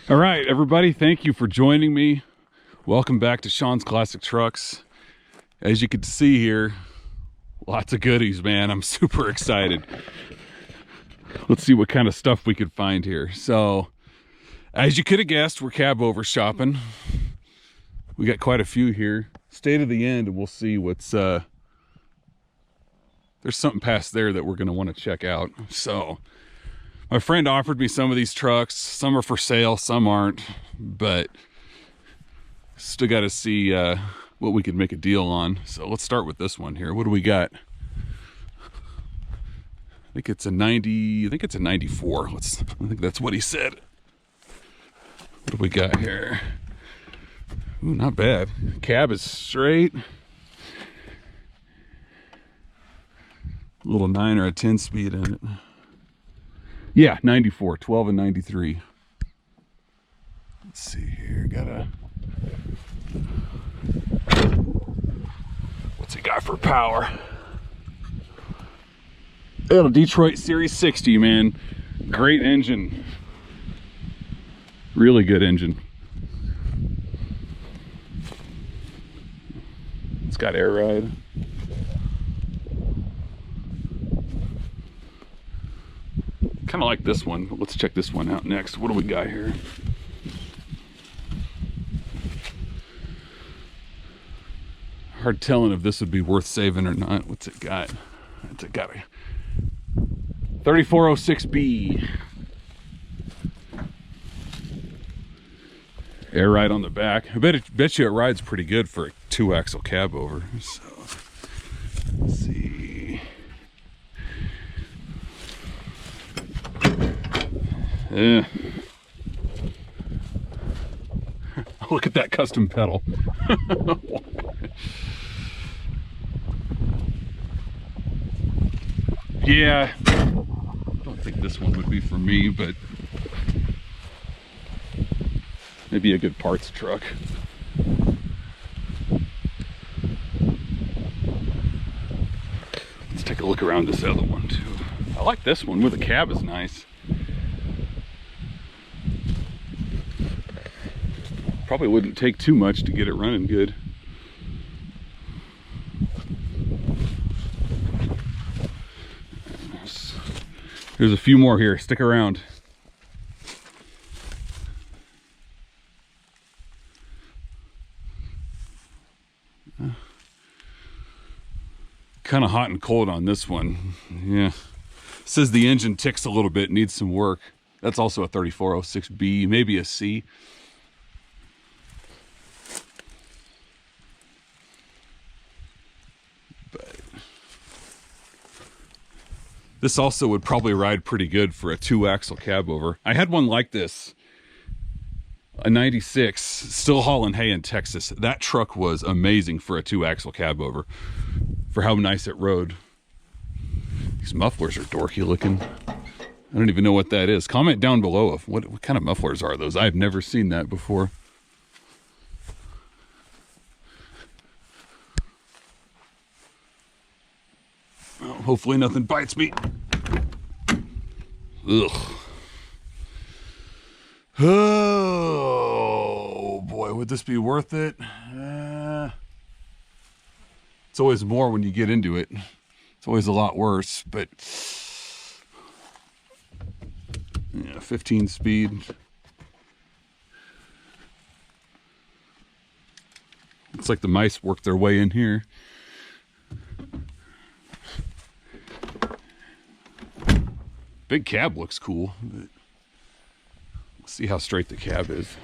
All right, everybody, thank you for joining me. Welcome back to Sean's Classic Trucks. As you can see here, lots of goodies, man. I'm super excited. Let's see what kind of stuff we could find here. So, as you could have guessed, we're Cabover shopping. We got quite a few here. Stay to the end and we'll see what's... There's something past there that we're going to want to check out. So... my friend offered me some of these trucks. Some are for sale, some aren't, but still got to see what we could make a deal on. So let's start with this one here. What do we got? I think it's a 90, I think it's a 94. I think that's what he said. What do we got here? Ooh, not bad. Cab is straight. A little 9 or a 10 speed in it. Yeah, 94, 12 and 93. Let's see here, what's it got for power? Little Detroit Series 60, man. Great engine. Really good engine. It's got air ride. Kind of like this one. Let's check this one out next. What do we got here? Hard telling if this would be worth saving or not. What's it got? It's got a 3406B. Air ride on the back. I bet you it rides pretty good for a 2-axle cabover. So let's see. Yeah. Look at that custom pedal. Yeah, I don't think this one would be for me, but maybe a good parts truck. Let's take a look around this other one too. I like this one where the cab is nice. Probably wouldn't take too much to get it running good. There's a few more here. Stick around. Kind of hot and cold on this one. Yeah. Says the engine ticks a little bit, needs some work. That's also a 3406B, maybe a C. This also would probably ride pretty good for a 2-axle cabover. I had one like this, a 96, still hauling hay in Texas. That truck was amazing for a 2-axle cabover, for how nice it rode. These mufflers are dorky looking. I don't even know what that is. Comment down below of what kind of mufflers are those. I've never seen that before. Oh, hopefully nothing bites me. Ugh. Oh boy, would this be worth it? It's always more when you get into it. It's always a lot worse, but yeah, 15 speed. Looks like the mice worked their way in here. Big cab looks cool, but let's see how straight the cab is.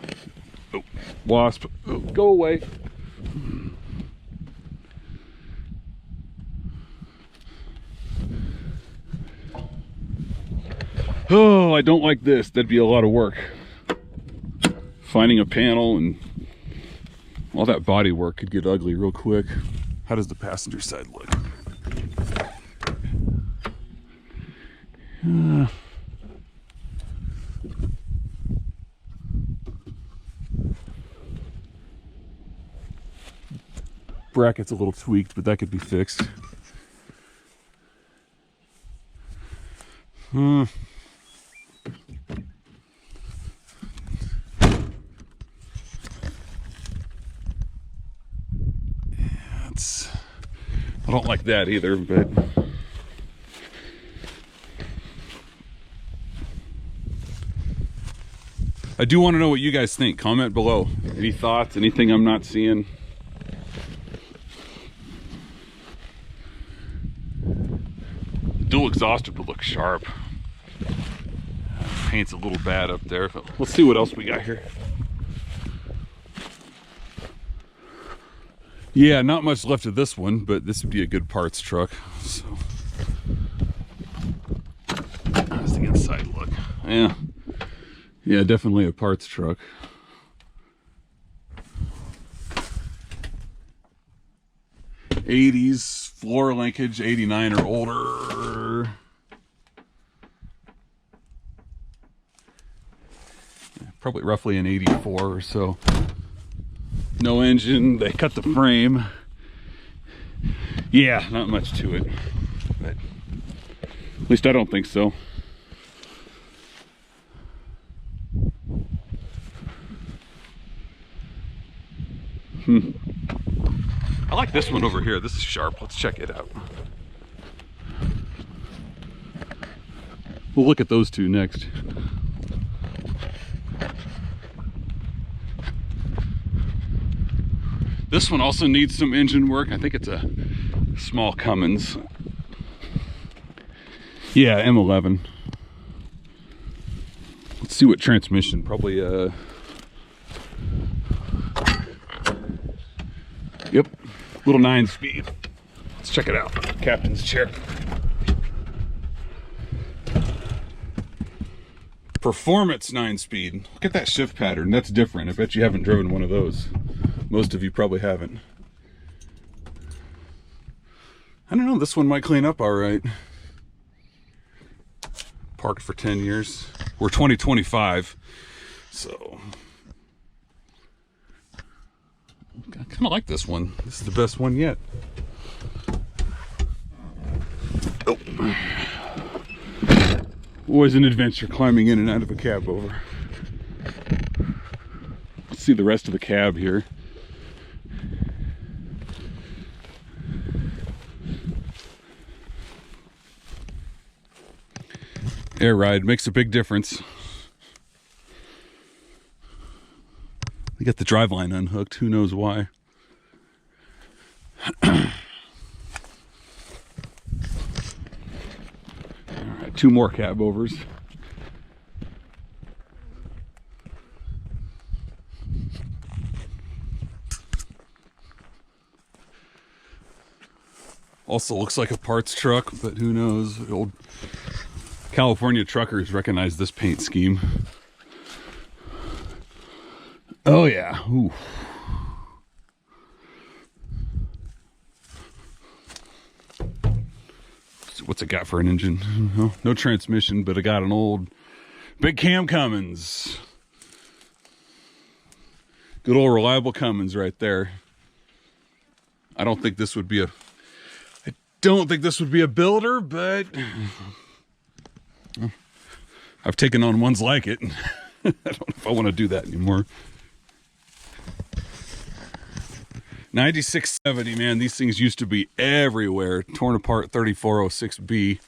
Oh, wasp. Oh, go away. Oh, I don't like this. That'd be a lot of work. Finding a panel and all that body work could get ugly real quick. How does the passenger side look? Bracket's a little tweaked, but that could be fixed. don't like that either, but I do want to know what you guys think. Comment below. Any thoughts? Anything I'm not seeing? Dual exhausted would look sharp. Paint's a little bad up there, but let's see what else we got here. Yeah, not much left of this one, but this would be a good parts truck. So how's the inside look? Yeah, definitely a parts truck. '80s floor linkage, '89 or older. Probably roughly an '84 or so. No engine. They cut the frame. Yeah, not much to it, but at least I don't think so. I like this one over here. This is sharp. Let's check it out. We'll look at those two next. This one also needs some engine work. I think it's a small Cummins. Yeah, M11. Let's see what transmission. Probably yep, little 9-speed. Let's check it out. Captain's chair. Performance 9-speed. Look at that shift pattern. That's different. I bet you haven't driven one of those. Most of you probably haven't. I don't know, this one might clean up all right. Parked for 10 years. We're 2025, so I kind of like this one. This is the best one yet. Oh. Always an adventure climbing in and out of a cab over. Let's see the rest of the cab here. Air ride makes a big difference. They got the driveline unhooked, who knows why. Alright, 2 more cab overs. Also looks like a parts truck, but who knows? The old California truckers recognize this paint scheme. Oh yeah. Ooh. What's it got for an engine? No transmission, but it got an old big cam Cummins. Good old reliable Cummins right there. I don't think this would be a builder, but I've taken on ones like it. I don't know if I want to do that anymore. 9670, man, these things used to be everywhere. Torn apart 3406B.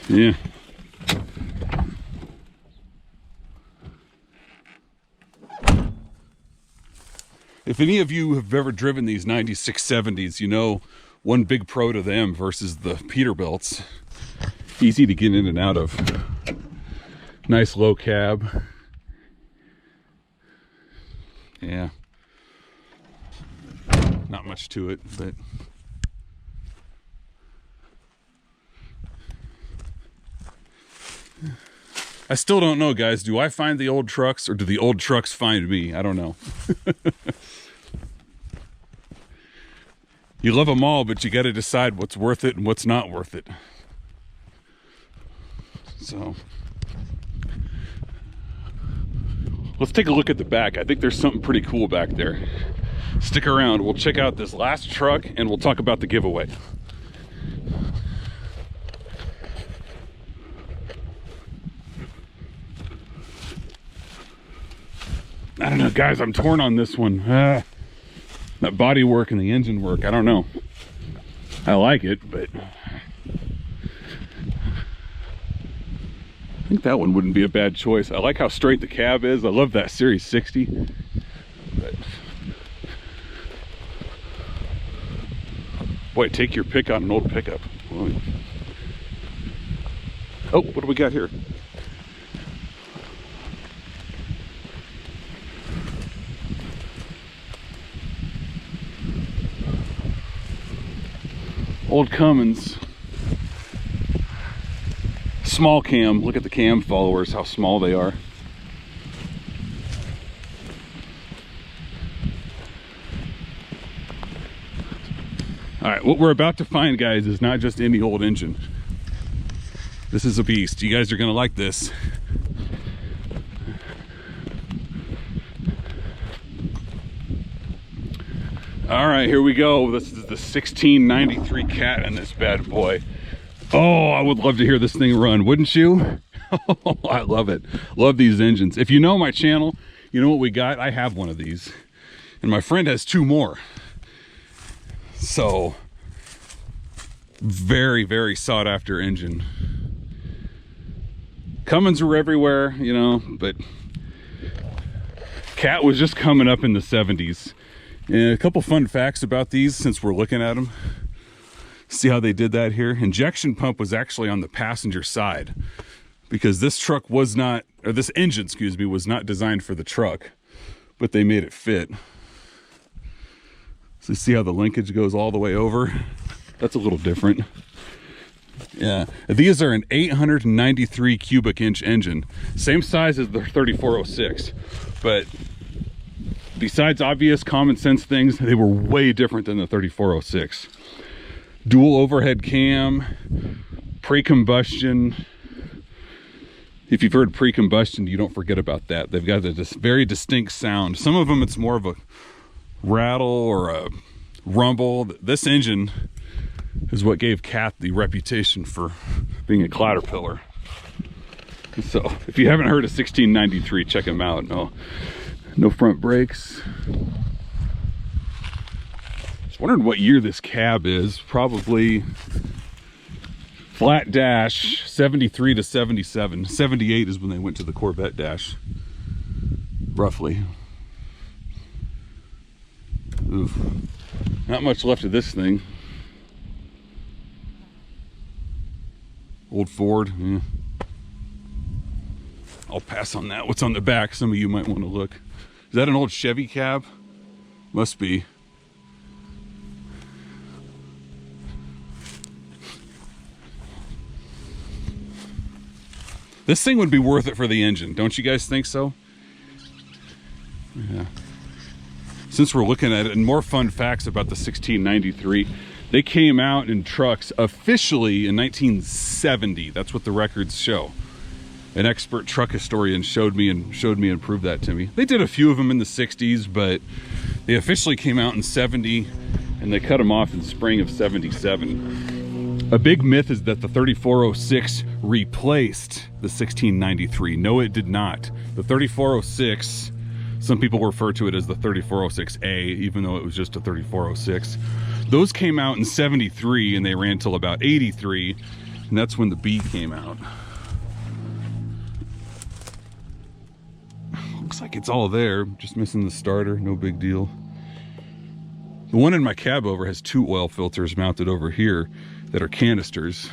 Yeah. If any of you have ever driven these 9670s, you know one big pro to them versus the Peterbilts. Easy to get in and out of. Nice low cab. Yeah. Not much to it, but I still don't know, guys. Do I find the old trucks or do the old trucks find me? I don't know. You love them all, but you got to decide what's worth it and what's not worth it. So let's take a look at the back. I think there's something pretty cool back there. Stick around. We'll check out this last truck and we'll talk about the giveaway. I don't know, guys, I'm torn on this one. That body work and the engine work, I don't know. I like it, but I think that one wouldn't be a bad choice. I like how straight the cab is. I love that Series 60. But boy, take your pick on an old pickup. Oh, what do we got here? Old Cummins. Small cam. Look at the cam followers, how small they are. All right, what we're about to find, guys, is not just any old engine. This is a beast. You guys are gonna like this. All right, here we go. This is the 1693 Cat in this bad boy. Oh, I would love to hear this thing run, wouldn't you? I love it. Love these engines. If you know my channel, you know what we got. I have one of these, and my friend has two more. So, very, very sought after engine. Cummins were everywhere, you know, but Cat was just coming up in the 70s. And a couple fun facts about these since we're looking at them. See how they did that here? Injection pump was actually on the passenger side because this truck was not, or this engine, excuse me, was not designed for the truck, but they made it fit. So you see how the linkage goes all the way over? That's a little different. Yeah, these are an 893 cubic inch engine, same size as the 3406, but besides obvious common sense things, they were way different than the 3406. Dual overhead cam, pre-combustion. If you've heard pre-combustion, you don't forget about that. They've got this very distinct sound. Some of them, it's more of a rattle or a rumble. This engine is what gave Cat the reputation for being a clatterpillar. So if you haven't heard of 1693, check them out. No front brakes. Just wondering what year this cab is. Probably flat dash 73 to 77. 78 is when they went to the Corvette dash, roughly. Oof. Not much left of this thing. Old Ford. Yeah. I'll pass on that. What's on the back? Some of you might want to look. Is that an old Chevy cab? Must be. This thing would be worth it for the engine. Don't you guys think so? Yeah. Since we're looking at it, and more fun facts about the 1693, they came out in trucks officially in 1970. That's what the records show. An expert truck historian showed me and proved that to me. They did a few of them in the 60s, but they officially came out in 70, and they cut them off in spring of 77. A big myth is that the 3406 replaced the 1693. No, it did not. The 3406, some people refer to it as the 3406A, even though it was just a 3406. Those came out in 73, and they ran till about 83, and that's when the B came out. Looks like it's all there, just missing the starter, no big deal. The one in my cab over has two oil filters mounted over here that are canisters.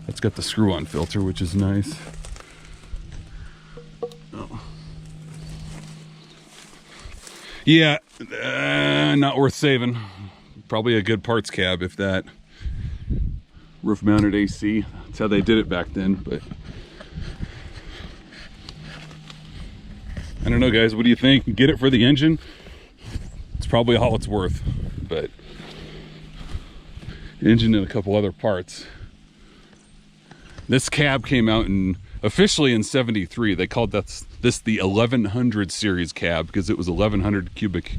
That's got the screw-on filter, which is nice. Oh. Yeah, not worth saving. Probably a good parts cab, if that. Roof-mounted AC. That's how they did it back then, but I don't know, guys. What do you think? Get it for the engine? It's probably all it's worth, but engine and a couple other parts. This cab came out officially in 73. They called this the 1100 series cab because it was 1100 cubic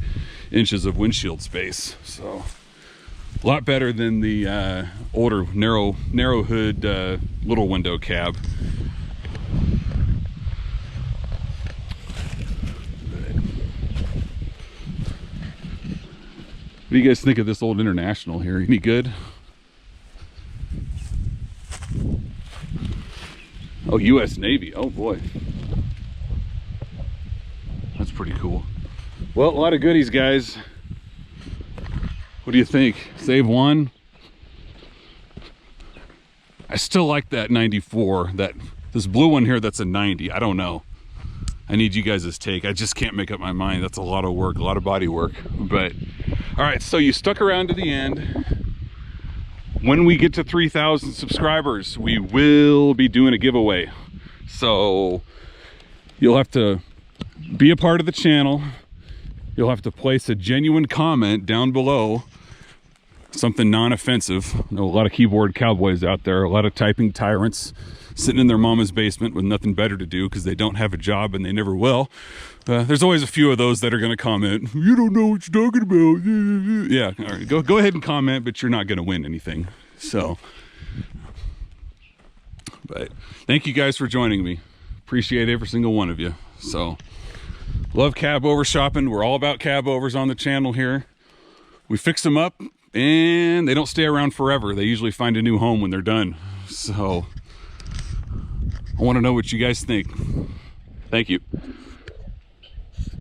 inches of windshield space. So a lot better than the older narrow hood little window cab. do you guys think of this old International here? Any good? Oh, U.S. Navy. Oh boy, that's pretty cool. Well, a lot of goodies, guys. What do you think? Save one. I still like that 94. This blue one here, that's a 90. I don't know. I need you guys' take. I just can't make up my mind. That's a lot of work, a lot of body work. But all right, so you stuck around to the end. When we get to 3,000 subscribers, we will be doing a giveaway. So you'll have to be a part of the channel. You'll have to place a genuine comment down below, something non-offensive. I know a lot of keyboard cowboys out there, a lot of typing tyrants sitting in their mama's basement with nothing better to do because they don't have a job and they never will. There's always a few of those that are going to comment, "You don't know what you're talking about." Yeah, all right, go ahead and comment, but you're not going to win anything. So, but thank you guys for joining me. Appreciate every single one of you. So, love Cabover Shopping. We're all about cabovers on the channel here. We fix them up and they don't stay around forever. They usually find a new home when they're done. So I want to know what you guys think. Thank you.